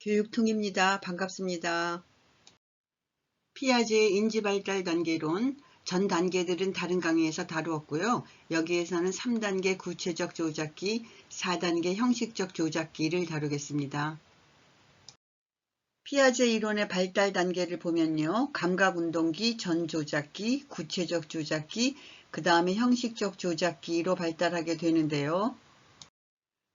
교육통입니다. 반갑습니다. 피아제의 인지발달 단계론, 전 단계들은 다른 강의에서 다루었고요. 여기에서는 3단계 구체적 조작기, 4단계 형식적 조작기를 다루겠습니다. 피아제 이론의 발달 단계를 보면요. 감각운동기, 전 조작기, 구체적 조작기, 그 다음에 형식적 조작기로 발달하게 되는데요.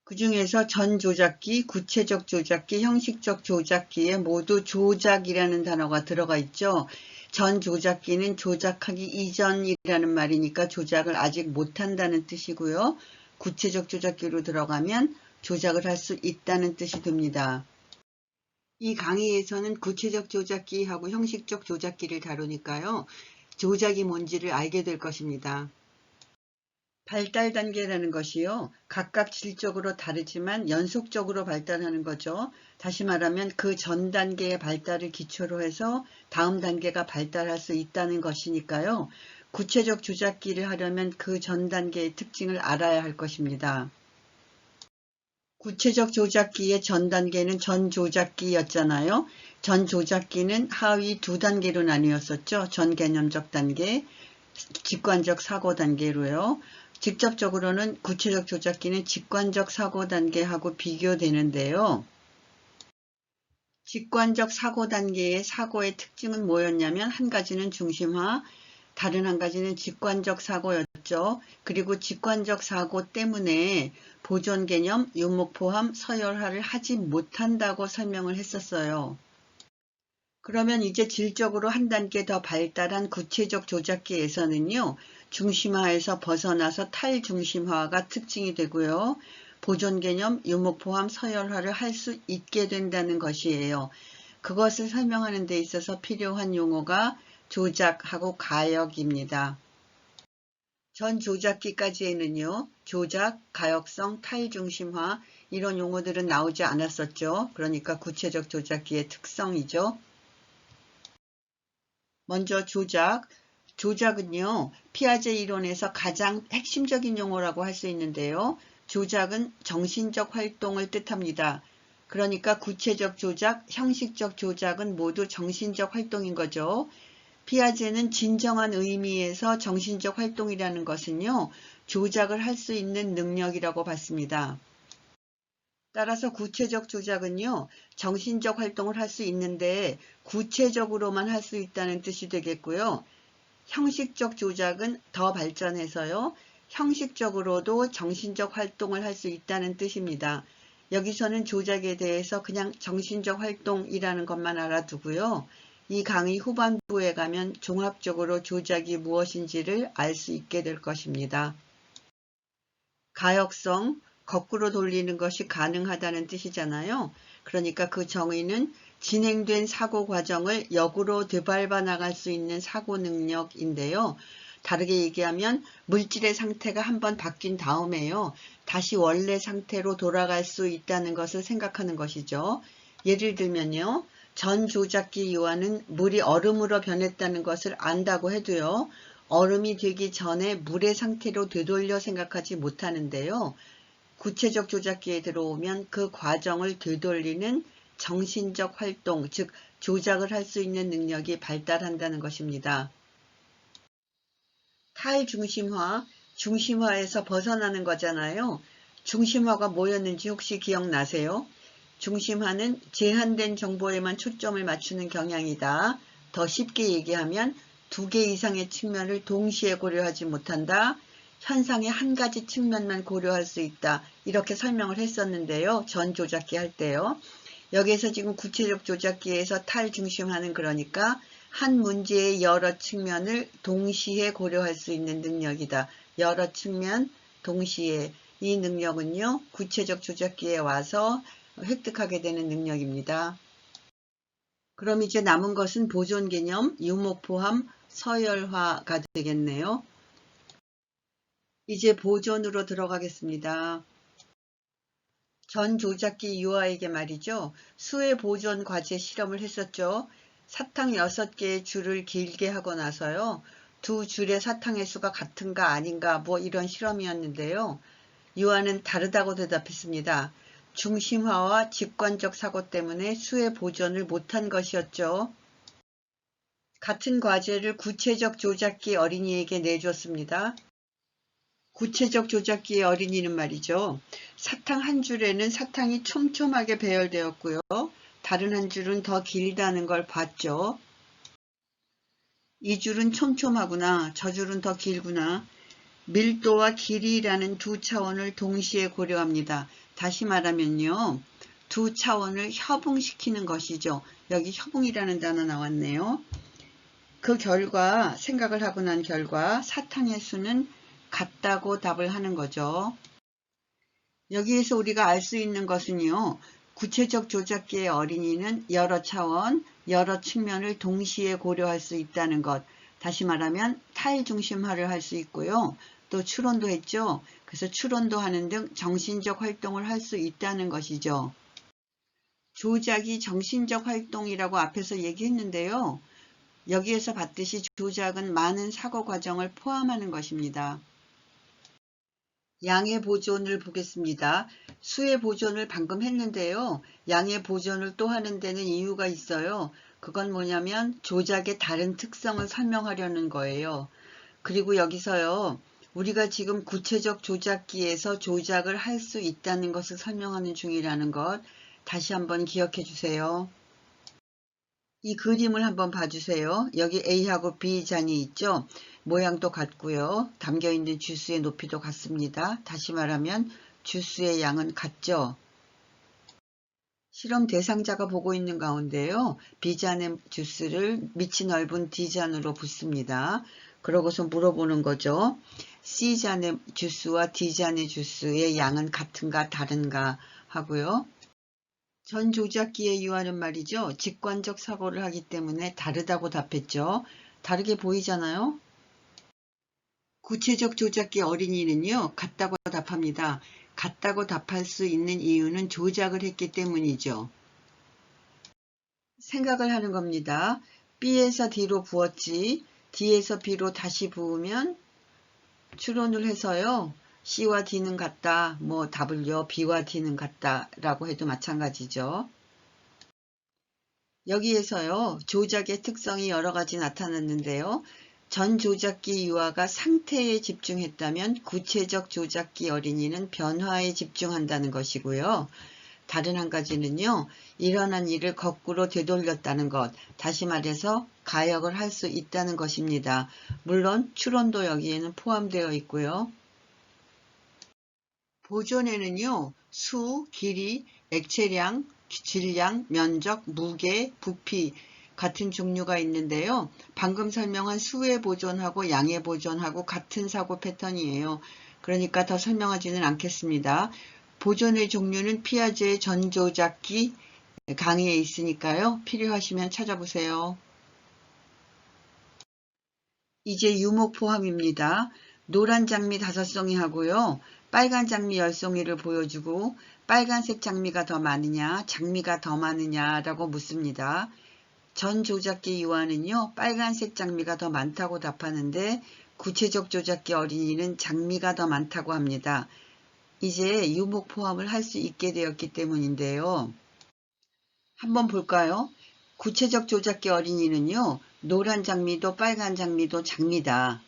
그 중에서 전 조작기, 구체적 조작기, 형식적 조작기에 모두 조작이라는 단어가 들어가 있죠. 전 조작기는 조작하기 이전이라는 말이니까 조작을 아직 못한다는 뜻이고요. 구체적 조작기로 들어가면 조작을 할 수 있다는 뜻이 됩니다. 이 강의에서는 구체적 조작기하고 형식적 조작기를 다루니까요. 조작이 뭔지를 알게 될 것입니다. 발달 단계라는 것이요. 각각 질적으로 다르지만 연속적으로 발달하는 거죠. 다시 말하면 그 전 단계의 발달을 기초로 해서 다음 단계가 발달할 수 있다는 것이니까요. 구체적 조작기를 하려면 그 전 단계의 특징을 알아야 할 것입니다. 구체적 조작기의 전 단계는 전 조작기였잖아요. 전 조작기는 하위 두 단계로 나뉘었었죠. 전 개념적 단계, 직관적 사고 단계로요. 직접적으로는 구체적 조작기는 직관적 사고 단계하고 비교되는데요. 직관적 사고 단계의 사고의 특징은 뭐였냐면 한 가지는 중심화, 다른 한 가지는 직관적 사고였죠. 그리고 직관적 사고 때문에 보존 개념, 유목 포함, 서열화를 하지 못한다고 설명을 했었어요. 그러면 이제 질적으로 한 단계 더 발달한 구체적 조작기에서는요. 중심화에서 벗어나서 탈중심화가 특징이 되고요. 보존 개념, 유목 포함, 서열화를 할 수 있게 된다는 것이에요. 그것을 설명하는 데 있어서 필요한 용어가 조작하고 가역입니다. 전 조작기까지에는요. 조작, 가역성, 탈중심화 이런 용어들은 나오지 않았었죠. 그러니까 구체적 조작기의 특성이죠. 먼저 조작. 조작은요. 피아제 이론에서 가장 핵심적인 용어라고 할 수 있는데요. 조작은 정신적 활동을 뜻합니다. 그러니까 구체적 조작, 형식적 조작은 모두 정신적 활동인 거죠. 피아제는 진정한 의미에서 정신적 활동이라는 것은요. 조작을 할 수 있는 능력이라고 봤습니다. 따라서 구체적 조작은요. 정신적 활동을 할 수 있는데 구체적으로만 할 수 있다는 뜻이 되겠고요. 형식적 조작은 더 발전해서요. 형식적으로도 정신적 활동을 할 수 있다는 뜻입니다. 여기서는 조작에 대해서 그냥 정신적 활동이라는 것만 알아두고요. 이 강의 후반부에 가면 종합적으로 조작이 무엇인지를 알 수 있게 될 것입니다. 가역성, 거꾸로 돌리는 것이 가능하다는 뜻이잖아요. 그러니까 그 정의는 진행된 사고 과정을 역으로 되밟아 나갈 수 있는 사고 능력인데요. 다르게 얘기하면 물질의 상태가 한번 바뀐 다음에요. 다시 원래 상태로 돌아갈 수 있다는 것을 생각하는 것이죠. 예를 들면요. 전 조작기 유아는 물이 얼음으로 변했다는 것을 안다고 해도요. 얼음이 되기 전에 물의 상태로 되돌려 생각하지 못하는데요. 구체적 조작기에 들어오면 그 과정을 되돌리는 정신적 활동, 즉 조작을 할 수 있는 능력이 발달한다는 것입니다. 탈중심화, 중심화에서 벗어나는 거잖아요. 중심화가 뭐였는지 혹시 기억나세요? 중심화는 제한된 정보에만 초점을 맞추는 경향이다. 더 쉽게 얘기하면 두 개 이상의 측면을 동시에 고려하지 못한다. 현상의 한 가지 측면만 고려할 수 있다. 이렇게 설명을 했었는데요. 전 조작기 할 때요. 여기에서 지금 구체적 조작기에서 탈중심화는 그러니까 한 문제의 여러 측면을 동시에 고려할 수 있는 능력이다. 여러 측면 동시에. 이 능력은요. 구체적 조작기에 와서 획득하게 되는 능력입니다. 그럼 이제 남은 것은 보존 개념, 유목 포함, 서열화가 되겠네요. 이제 보존으로 들어가겠습니다. 전 조작기 유아에게 말이죠. 수의 보존 과제 실험을 했었죠. 사탕 6개의 줄을 길게 하고 나서요. 두 줄의 사탕의 수가 같은가 아닌가 뭐 이런 실험이었는데요. 유아는 다르다고 대답했습니다. 중심화와 직관적 사고 때문에 수의 보존을 못한 것이었죠. 같은 과제를 구체적 조작기 어린이에게 내줬습니다. 구체적 조작기의 어린이는 말이죠. 사탕 한 줄에는 사탕이 촘촘하게 배열되었고요. 다른 한 줄은 더 길다는 걸 봤죠. 이 줄은 촘촘하구나, 저 줄은 더 길구나. 밀도와 길이라는 두 차원을 동시에 고려합니다. 다시 말하면요. 두 차원을 협응시키는 것이죠. 여기 협응이라는 단어 나왔네요. 그 결과, 생각을 하고 난 결과 사탕의 수는 같다고 답을 하는 거죠. 여기에서 우리가 알 수 있는 것은요. 구체적 조작기의 어린이는 여러 차원, 여러 측면을 동시에 고려할 수 있다는 것. 다시 말하면 타일중심화를 할 수 있고요. 또 추론도 했죠. 그래서 추론도 하는 등 정신적 활동을 할 수 있다는 것이죠. 조작이 정신적 활동이라고 앞에서 얘기했는데요. 여기에서 봤듯이 조작은 많은 사고 과정을 포함하는 것입니다. 양의 보존을 보겠습니다. 수의 보존을 방금 했는데요. 양의 보존을 또 하는 데는 이유가 있어요. 그건 뭐냐면 조작의 다른 특성을 설명하려는 거예요. 그리고 여기서요. 우리가 지금 구체적 조작기에서 조작을 할 수 있다는 것을 설명하는 중이라는 것 다시 한번 기억해 주세요. 이 그림을 한번 봐주세요. 여기 A하고 B 잔이 있죠. 모양도 같고요. 담겨있는 주스의 높이도 같습니다. 다시 말하면 주스의 양은 같죠. 실험 대상자가 보고 있는 가운데요. B잔의 주스를 밑이 넓은 D잔으로 붓습니다. 그러고서 물어보는 거죠. C잔의 주스와 D잔의 주스의 양은 같은가 다른가 하고요. 전 조작기의 유아는 말이죠. 직관적 사고를 하기 때문에 다르다고 답했죠. 다르게 보이잖아요. 구체적 조작기 어린이는요. 같다고 답합니다. 같다고 답할 수 있는 이유는 조작을 했기 때문이죠. 생각을 하는 겁니다. B에서 D로 부었지 D에서 B로 다시 부으면 추론을 해서요. C와 D는 같다. 뭐 답을요. B와 D는 같다 라고 해도 마찬가지죠. 여기에서요. 조작의 특성이 여러 가지 나타났는데요. 전 조작기 유아가 상태에 집중했다면 구체적 조작기 어린이는 변화에 집중한다는 것이고요. 다른 한 가지는요. 일어난 일을 거꾸로 되돌렸다는 것, 다시 말해서 가역을 할 수 있다는 것입니다. 물론 추론도 여기에는 포함되어 있고요. 보존에는요. 수, 길이, 액체량, 질량, 면적, 무게, 부피 같은 종류가 있는데요. 방금 설명한 수의 보존하고 양의 보존하고 같은 사고 패턴이에요. 그러니까 더 설명하지는 않겠습니다. 보존의 종류는 피아제의 전조작기 강의에 있으니까요. 필요하시면 찾아보세요. 이제 유목 포함입니다. 노란 장미 5송이 하고요. 빨간 장미 10송이를 보여주고 빨간색 장미가 더 많으냐 장미가 더 많으냐라고 묻습니다. 전 조작기 유아는요. 빨간색 장미가 더 많다고 답하는데 구체적 조작기 어린이는 장미가 더 많다고 합니다. 이제 유목 포함을 할 수 있게 되었기 때문인데요. 한번 볼까요? 구체적 조작기 어린이는요. 노란 장미도 빨간 장미도 장미다.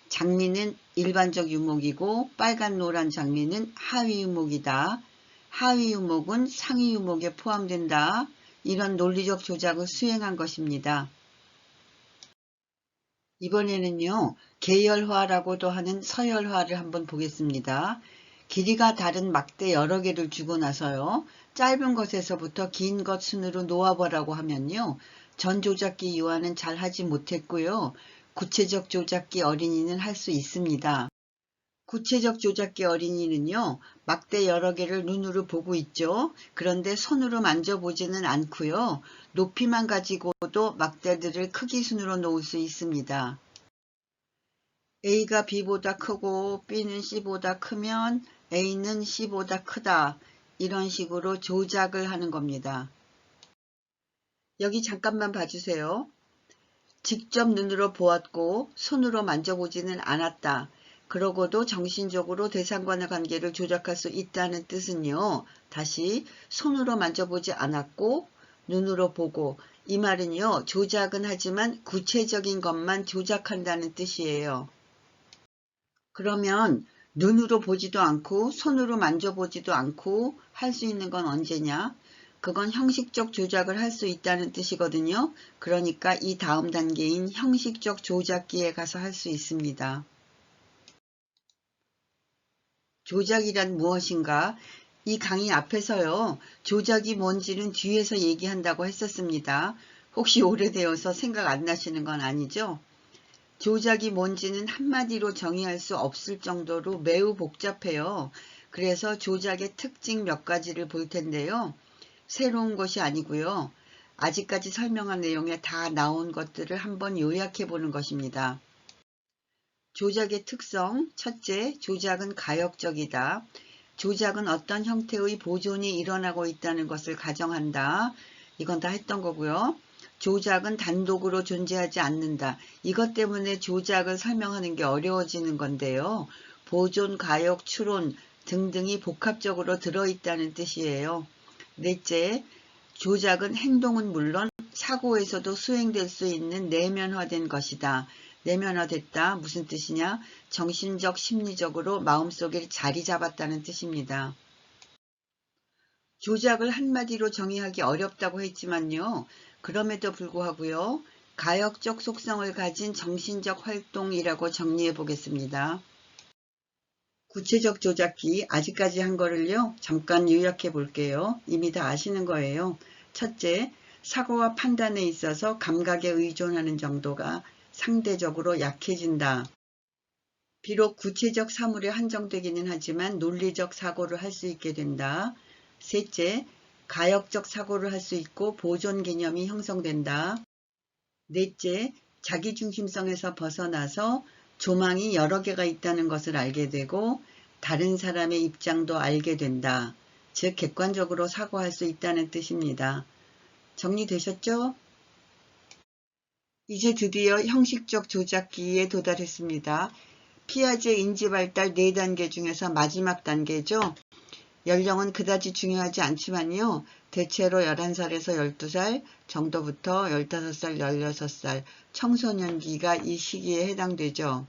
장미는 일반적 유목이고 빨간 노란 장미는 하위 유목이다. 하위 유목은 상위 유목에 포함된다. 이런 논리적 조작을 수행한 것입니다. 이번에는요. 계열화라고도 하는 서열화를 한번 보겠습니다. 길이가 다른 막대 여러 개를 주고 나서요. 짧은 것에서부터 긴 것 순으로 놓아보라고 하면요. 전 조작기 유아는 잘 하지 못했고요. 구체적 조작기 어린이는 할 수 있습니다. 구체적 조작기 어린이는요. 막대 여러 개를 눈으로 보고 있죠. 그런데 손으로 만져보지는 않고요. 높이만 가지고도 막대들을 크기 순으로 놓을 수 있습니다. A가 B보다 크고 B는 C보다 크면 A는 C보다 크다. 이런 식으로 조작을 하는 겁니다. 여기 잠깐만 봐주세요. 직접 눈으로 보았고 손으로 만져보지는 않았다. 그러고도 정신적으로 대상과의 관계를 조작할 수 있다는 뜻은요. 다시 손으로 만져보지 않았고 눈으로 보고, 이 말은요. 조작은 하지만 구체적인 것만 조작한다는 뜻이에요. 그러면 눈으로 보지도 않고 손으로 만져보지도 않고 할 수 있는 건 언제냐? 그건 형식적 조작을 할 수 있다는 뜻이거든요. 그러니까 이 다음 단계인 형식적 조작기에 가서 할 수 있습니다. 조작이란 무엇인가? 이 강의 앞에서요. 조작이 뭔지는 뒤에서 얘기한다고 했었습니다. 혹시 오래되어서 생각 안 나시는 건 아니죠? 조작이 뭔지는 한마디로 정의할 수 없을 정도로 매우 복잡해요. 그래서 조작의 특징 몇 가지를 볼 텐데요. 새로운 것이 아니고요. 아직까지 설명한 내용에 다 나온 것들을 한번 요약해 보는 것입니다. 조작의 특성, 첫째, 조작은 가역적이다. 조작은 어떤 형태의 보존이 일어나고 있다는 것을 가정한다. 이건 다 했던 거고요. 조작은 단독으로 존재하지 않는다. 이것 때문에 조작을 설명하는 게 어려워지는 건데요. 보존, 가역, 추론 등등이 복합적으로 들어있다는 뜻이에요. 넷째, 조작은 행동은 물론 사고에서도 수행될 수 있는 내면화된 것이다. 내면화됐다. 무슨 뜻이냐? 정신적, 심리적으로 마음속에 자리 잡았다는 뜻입니다. 조작을 한마디로 정의하기 어렵다고 했지만요. 그럼에도 불구하고요. 가역적 속성을 가진 정신적 활동이라고 정리해 보겠습니다. 구체적 조작기, 아직까지 한 거를요. 잠깐 요약해 볼게요. 이미 다 아시는 거예요. 첫째, 사고와 판단에 있어서 감각에 의존하는 정도가 상대적으로 약해진다. 비록 구체적 사물에 한정되기는 하지만 논리적 사고를 할 수 있게 된다. 셋째, 가역적 사고를 할 수 있고 보존 개념이 형성된다. 넷째, 자기중심성에서 벗어나서 조망이 여러 개가 있다는 것을 알게 되고 다른 사람의 입장도 알게 된다. 즉 객관적으로 사고할 수 있다는 뜻입니다. 정리되셨죠? 이제 드디어 형식적 조작기에 도달했습니다. 피아제 인지발달 4단계 중에서 마지막 단계죠. 연령은 그다지 중요하지 않지만요. 대체로 11살에서 12살 정도부터 15살, 16살 청소년기가 이 시기에 해당되죠.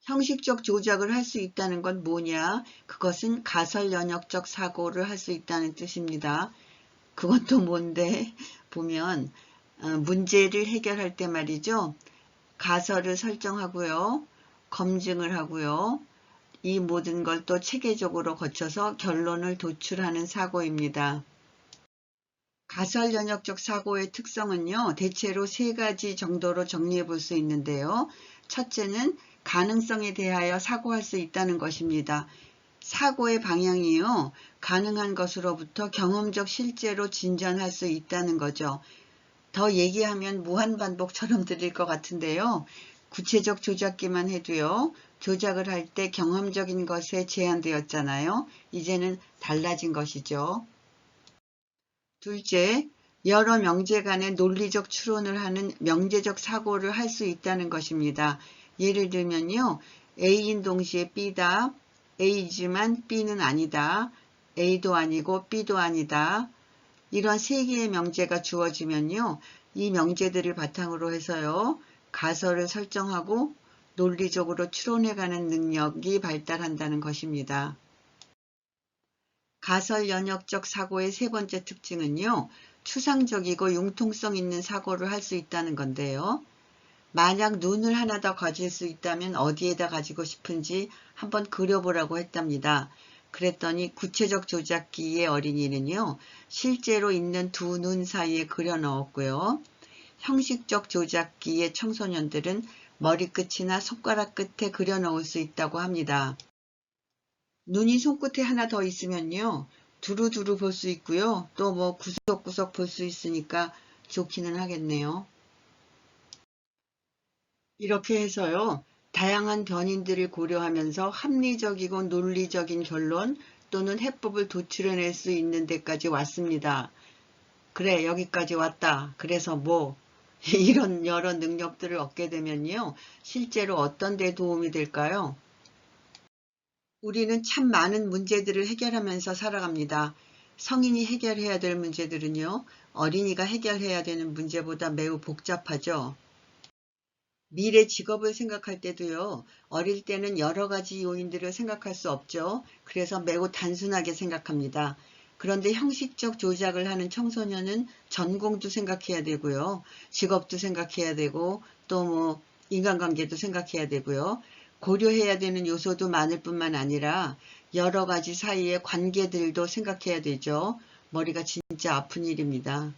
형식적 조작을 할 수 있다는 건 뭐냐? 그것은 가설연역적 사고를 할 수 있다는 뜻입니다. 그것도 뭔데? 보면 문제를 해결할 때 말이죠. 가설을 설정하고요. 검증을 하고요. 이 모든 걸 또 체계적으로 거쳐서 결론을 도출하는 사고입니다. 가설연역적 사고의 특성은요. 대체로 3가지 정도로 정리해 볼 수 있는데요. 첫째는 가능성에 대하여 사고할 수 있다는 것입니다. 사고의 방향이요. 가능한 것으로부터 경험적 실제로 진전할 수 있다는 거죠. 더 얘기하면 무한반복처럼 들릴 것 같은데요. 구체적 조작기만 해도요. 조작을 할 때 경험적인 것에 제한되었잖아요. 이제는 달라진 것이죠. 둘째, 여러 명제 간의 논리적 추론을 하는 명제적 사고를 할 수 있다는 것입니다. 예를 들면요. A인 동시에 B다. A지만 B는 아니다. A도 아니고 B도 아니다. 이런 3개의 명제가 주어지면요. 이 명제들을 바탕으로 해서요. 가설을 설정하고 논리적으로 추론해가는 능력이 발달한다는 것입니다. 가설 연역적 사고의 3번째 특징은요. 추상적이고 융통성 있는 사고를 할 수 있다는 건데요. 만약 눈을 하나 더 가질 수 있다면 어디에다 가지고 싶은지 한번 그려보라고 했답니다. 그랬더니 구체적 조작기의 어린이는요. 실제로 있는 2 눈 사이에 그려 넣었고요. 형식적 조작기의 청소년들은 머리끝이나 손가락 끝에 그려 넣을 수 있다고 합니다. 눈이 손끝에 하나 더 있으면요. 두루두루 볼 수 있고요. 또 뭐 구석구석 볼 수 있으니까 좋기는 하겠네요. 이렇게 해서요. 다양한 변인들을 고려하면서 합리적이고 논리적인 결론 또는 해법을 도출해낼 수 있는 데까지 왔습니다. 그래, 여기까지 왔다. 그래서 뭐? 이런 여러 능력들을 얻게 되면요. 실제로 어떤 데 도움이 될까요? 우리는 참 많은 문제들을 해결하면서 살아갑니다. 성인이 해결해야 될 문제들은요. 어린이가 해결해야 되는 문제보다 매우 복잡하죠. 미래 직업을 생각할 때도요. 어릴 때는 여러 가지 요인들을 생각할 수 없죠. 그래서 매우 단순하게 생각합니다. 그런데 형식적 조작을 하는 청소년은 전공도 생각해야 되고요. 직업도 생각해야 되고 또 뭐 인간관계도 생각해야 되고요. 고려해야 되는 요소도 많을 뿐만 아니라 여러 가지 사이의 관계들도 생각해야 되죠. 머리가 진짜 아픈 일입니다.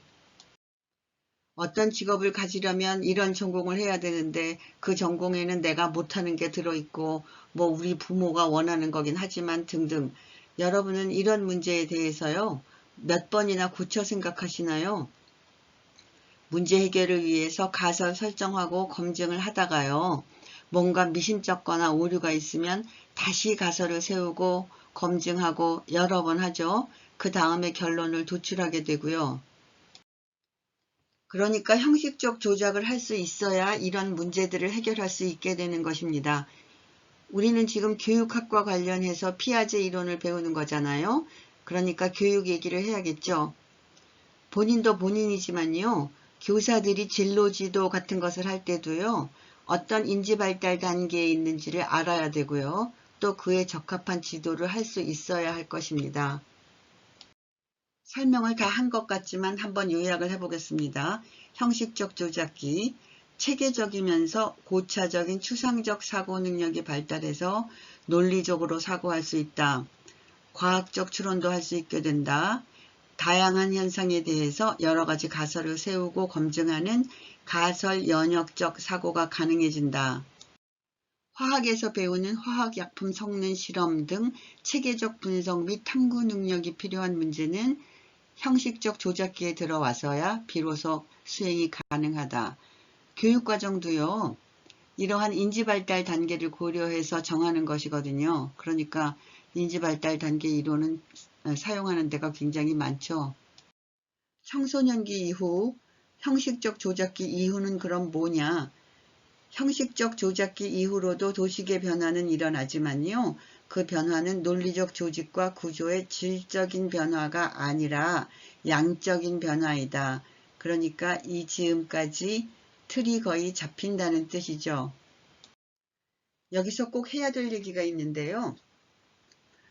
어떤 직업을 가지려면 이런 전공을 해야 되는데 그 전공에는 내가 못하는 게 들어있고 뭐 우리 부모가 원하는 거긴 하지만 등등. 여러분은 이런 문제에 대해서요. 몇 번이나 고쳐 생각하시나요? 문제 해결을 위해서 가설 설정하고 검증을 하다가요. 뭔가 미심쩍거나 오류가 있으면 다시 가설을 세우고 검증하고 여러 번 하죠. 그 다음에 결론을 도출하게 되고요. 그러니까 형식적 조작을 할 수 있어야 이런 문제들을 해결할 수 있게 되는 것입니다. 우리는 지금 교육학과 관련해서 피아제 이론을 배우는 거잖아요. 그러니까 교육 얘기를 해야겠죠. 본인도 본인이지만요. 교사들이 진로지도 같은 것을 할 때도요. 어떤 인지발달 단계에 있는지를 알아야 되고요. 또 그에 적합한 지도를 할 수 있어야 할 것입니다. 설명을 다 한 것 같지만 한번 요약을 해보겠습니다. 형식적 조작기, 체계적이면서 고차적인 추상적 사고 능력이 발달해서 논리적으로 사고할 수 있다. 과학적 추론도 할 수 있게 된다. 다양한 현상에 대해서 여러 가지 가설을 세우고 검증하는 가설 연역적 사고가 가능해진다. 화학에서 배우는 화학약품 성능 실험 등 체계적 분석 및 탐구 능력이 필요한 문제는 형식적 조작기에 들어와서야 비로소 수행이 가능하다. 교육과정도요. 이러한 인지발달 단계를 고려해서 정하는 것이거든요. 그러니까 인지발달 단계 이론은 사용하는 데가 굉장히 많죠. 청소년기 이후 형식적 조작기 이후는 그럼 뭐냐? 형식적 조작기 이후로도 도식의 변화는 일어나지만요. 그 변화는 논리적 조직과 구조의 질적인 변화가 아니라 양적인 변화이다. 그러니까 이 즈음까지 틀이 거의 잡힌다는 뜻이죠. 여기서 꼭 해야 될 얘기가 있는데요.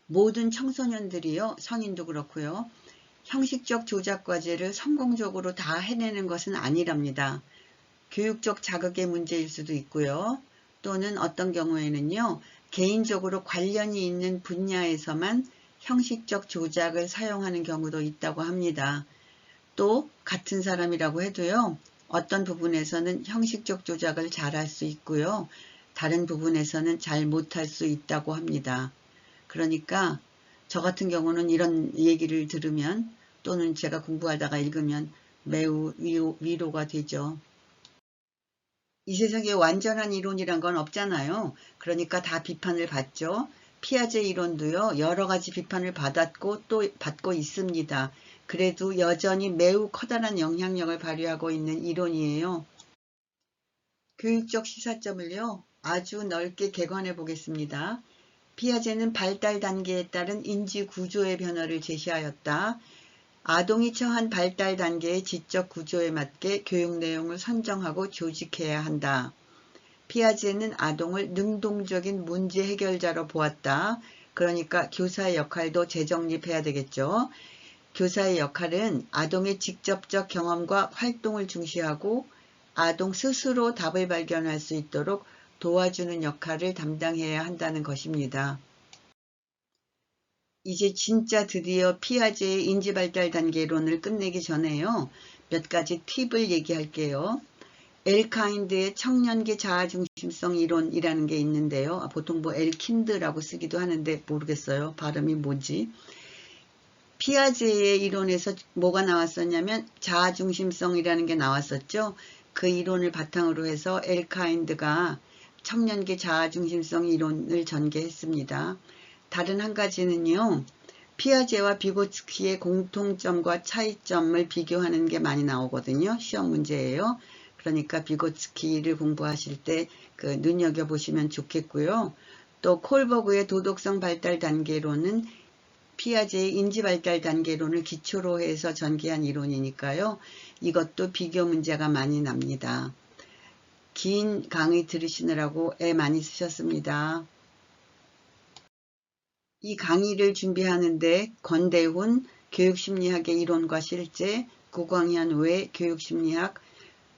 모든 청소년들이요. 성인도 그렇고요. 형식적 조작 과제를 성공적으로 다 해내는 것은 아니랍니다. 교육적 자극의 문제일 수도 있고요. 또는 어떤 경우에는요. 개인적으로 관련이 있는 분야에서만 형식적 조작을 사용하는 경우도 있다고 합니다. 또 같은 사람이라고 해도요. 어떤 부분에서는 형식적 조작을 잘할 수 있고요. 다른 부분에서는 잘 못할 수 있다고 합니다. 그러니까 저 같은 경우는 이런 얘기를 들으면 또는 제가 공부하다가 읽으면 매우 위로가 되죠. 이 세상에 완전한 이론이란 건 없잖아요. 그러니까 다 비판을 받죠. 피아제 이론도요. 여러 가지 비판을 받았고 또 받고 있습니다. 그래도 여전히 매우 커다란 영향력을 발휘하고 있는 이론이에요. 교육적 시사점을요. 아주 넓게 개관해 보겠습니다. 피아제는 발달 단계에 따른 인지 구조의 변화를 제시하였다. 아동이 처한 발달 단계의 지적 구조에 맞게 교육 내용을 선정하고 조직해야 한다. 피아제는 아동을 능동적인 문제 해결자로 보았다. 그러니까 교사의 역할도 재정립해야 되겠죠. 교사의 역할은 아동의 직접적 경험과 활동을 중시하고 아동 스스로 답을 발견할 수 있도록 도와주는 역할을 담당해야 한다는 것입니다. 이제 진짜 드디어 피아제의 인지발달 단계론을 끝내기 전에요. 몇 가지 팁을 얘기할게요. 엘카인드의 청년기 자아중심성 이론이라는 게 있는데요. 보통 뭐 엘킨드라고 쓰기도 하는데 모르겠어요. 발음이 뭐지? 피아제의 이론에서 뭐가 나왔었냐면 자아중심성이라는 게 나왔었죠. 그 이론을 바탕으로 해서 엘카인드가 청년기 자아중심성 이론을 전개했습니다. 다른 한 가지는요. 피아제와 비고츠키의 공통점과 차이점을 비교하는 게 많이 나오거든요. 시험 문제예요. 그러니까 비고츠키를 공부하실 때 그 눈여겨보시면 좋겠고요. 또 콜버그의 도덕성 발달 단계론은 피아제의 인지 발달 단계론을 기초로 해서 전개한 이론이니까요. 이것도 비교 문제가 많이 납니다. 긴 강의 들으시느라고 애 많이 쓰셨습니다. 이 강의를 준비하는데 권대훈 교육심리학의 이론과 실제, 구광현 외 교육심리학,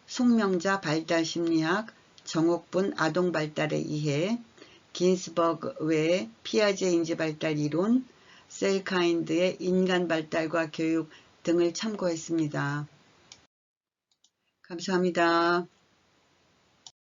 송명자 발달심리학, 정옥분 아동발달의 이해, 긴스버그 외 피아제 인지발달 이론, 셀카인드의 인간발달과 교육 등을 참고했습니다. 감사합니다.